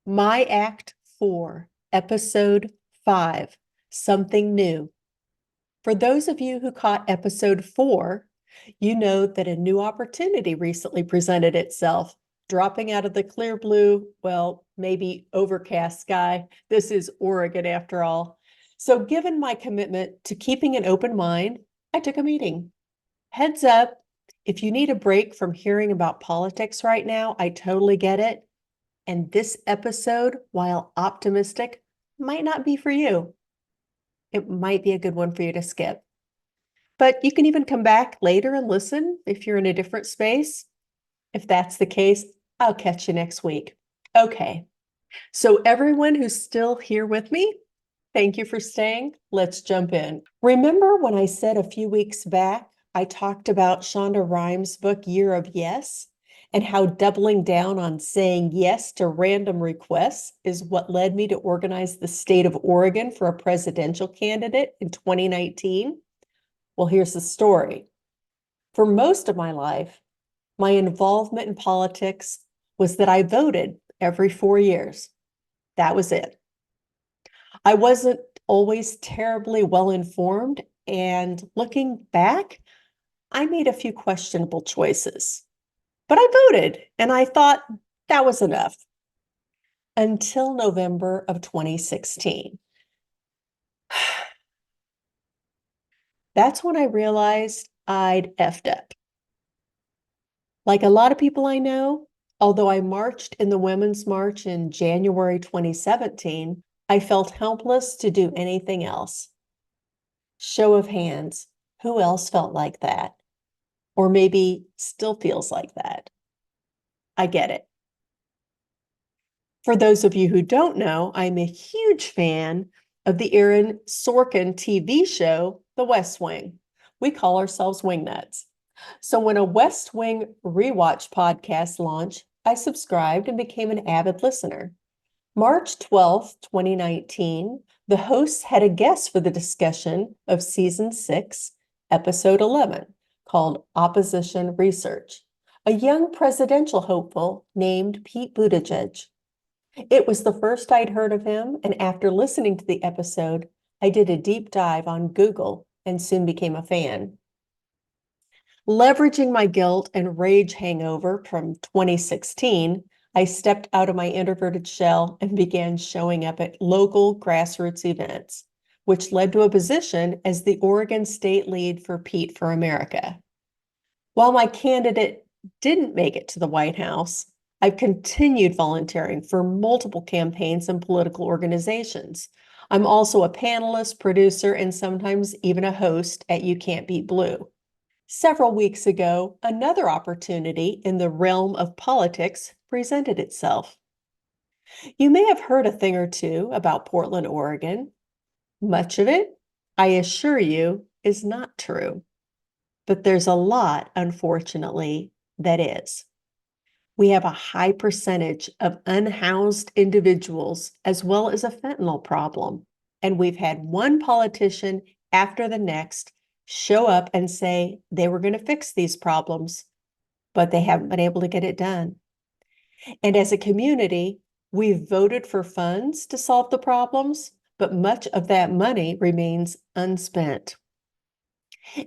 My Act 4, Episode 5, Something New. For those of you who caught Episode 4, you know that a new opportunity recently presented itself, dropping out of the clear blue, well, maybe overcast sky. This is Oregon after all. So given my commitment to keeping an open mind, I took a meeting. Heads up, if you need a break from hearing about politics right now, I totally get it. And this episode, while optimistic, might not be for you. It might be a good one for you to skip. But you can even come back later and listen if you're in a different space. If that's the case, I'll catch you next week. Okay, so everyone who's still here with me, thank you for staying. Let's jump in. Remember when I said a few weeks back, I talked about Shonda Rhimes' book, Year of Yes, and how doubling down on saying yes to random requests is what led me to organize the state of Oregon for a presidential candidate in 2019? Well, here's the story. For most of my life, my involvement in politics was that I voted every 4 years. That was it. I wasn't always terribly well informed, and looking back, I made a few questionable choices. But I voted, and I thought that was enough until November of 2016. That's when I realized I'd effed up. Like a lot of people I know, although I marched in the Women's March in January 2017, I felt helpless to do anything else. Show of hands, who else felt like that? Or maybe still feels like that? I get it. For those of you who don't know, I'm a huge fan of the Aaron Sorkin TV show, The West Wing. We call ourselves Wingnuts. So when a West Wing rewatch podcast launched, I subscribed and became an avid listener. March 12th, 2019, the hosts had a guest for the discussion of season 6, episode 11, called Opposition Research, a young presidential hopeful named Pete Buttigieg. It was the first I'd heard of him, and after listening to the episode, I did a deep dive on Google and soon became a fan. Leveraging my guilt and rage hangover from 2016, I stepped out of my introverted shell and began showing up at local grassroots events, which led to a position as the Oregon state lead for Pete for America. While my candidate didn't make it to the White House, I've continued volunteering for multiple campaigns and political organizations. I'm also a panelist, producer, and sometimes even a host at You Can't Beat Blue. Several weeks ago, another opportunity in the realm of politics presented itself. You may have heard a thing or two about Portland, Oregon. Much of it, I assure you, is not true. But there's a lot, unfortunately, that is. We have a high percentage of unhoused individuals as well as a fentanyl problem. And we've had one politician after the next show up and say they were going to fix these problems, but they haven't been able to get it done. And as a community, we've voted for funds to solve the problems, but much of that money remains unspent.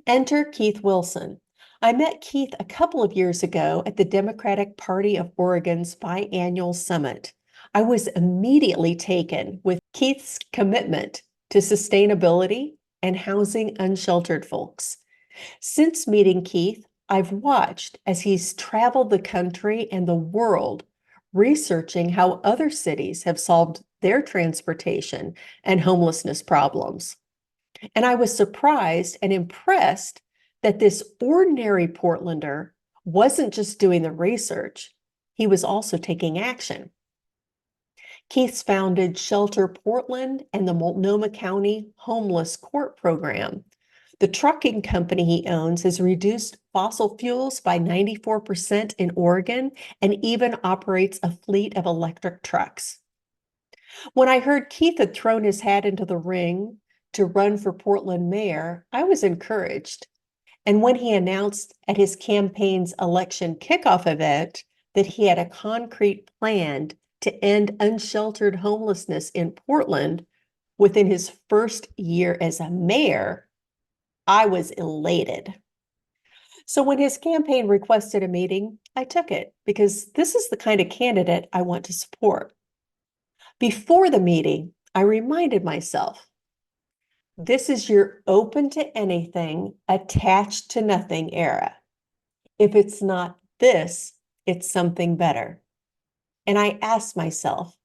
Enter Keith Wilson. I met Keith a couple of years ago at the Democratic Party of Oregon's biannual summit. I was immediately taken with Keith's commitment to sustainability and housing unsheltered folks. Since meeting Keith, I've watched as he's traveled the country and the world researching how other cities have solved their transportation and homelessness problems. And I was surprised and impressed that this ordinary Portlander wasn't just doing the research, he was also taking action. Keith's founded Shelter Portland and the Multnomah County Homeless Court Program. The trucking company he owns has reduced fossil fuels by 94% in Oregon and even operates a fleet of electric trucks. When I heard Keith had thrown his hat into the ring to run for Portland mayor, I was encouraged. And when he announced at his campaign's election kickoff event that he had a concrete plan to end unsheltered homelessness in Portland within his first year as a mayor, I was elated. So when his campaign requested a meeting, I took it because this is the kind of candidate I want to support. Before the meeting, I reminded myself, this is your open to anything, attached to nothing era. If it's not this, it's something better. And I asked myself,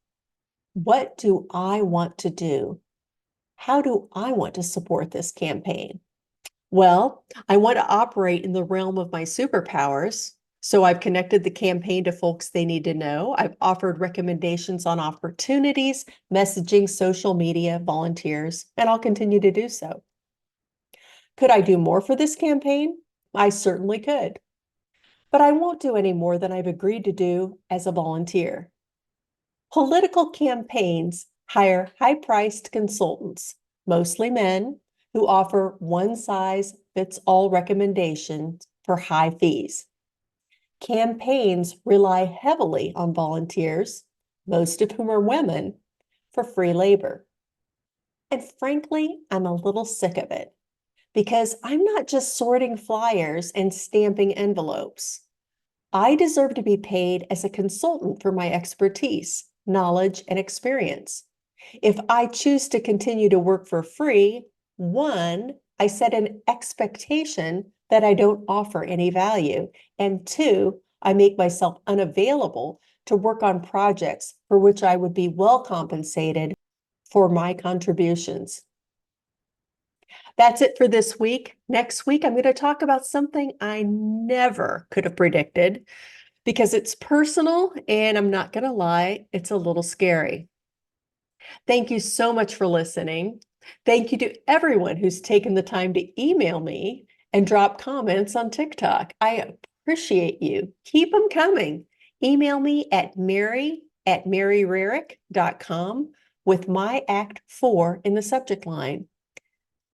what do I want to do? How do I want to support this campaign? Well, I want to operate in the realm of my superpowers. So I've connected the campaign to folks they need to know. I've offered recommendations on opportunities, messaging, social media, volunteers, and I'll continue to do so. Could I do more for this campaign? I certainly could. But I won't do any more than I've agreed to do as a volunteer. Political campaigns hire high-priced consultants, mostly men, who offer one-size-fits-all recommendations for high fees. Campaigns rely heavily on volunteers, most of whom are women, for free labor. And frankly, I'm a little sick of it because I'm not just sorting flyers and stamping envelopes. I deserve to be paid as a consultant for my expertise, knowledge, and experience. If I choose to continue to work for free, one, I set an expectation that I don't offer any value. And two, I make myself unavailable to work on projects for which I would be well compensated for my contributions. That's it for this week. Next week, I'm going to talk about something I never could have predicted because it's personal and I'm not going to lie, it's a little scary. Thank you so much for listening. Thank you to everyone who's taken the time to email me and drop comments on TikTok. I appreciate you. Keep them coming. Email me at mary@maryrarick.com with my Act 4 in the subject line.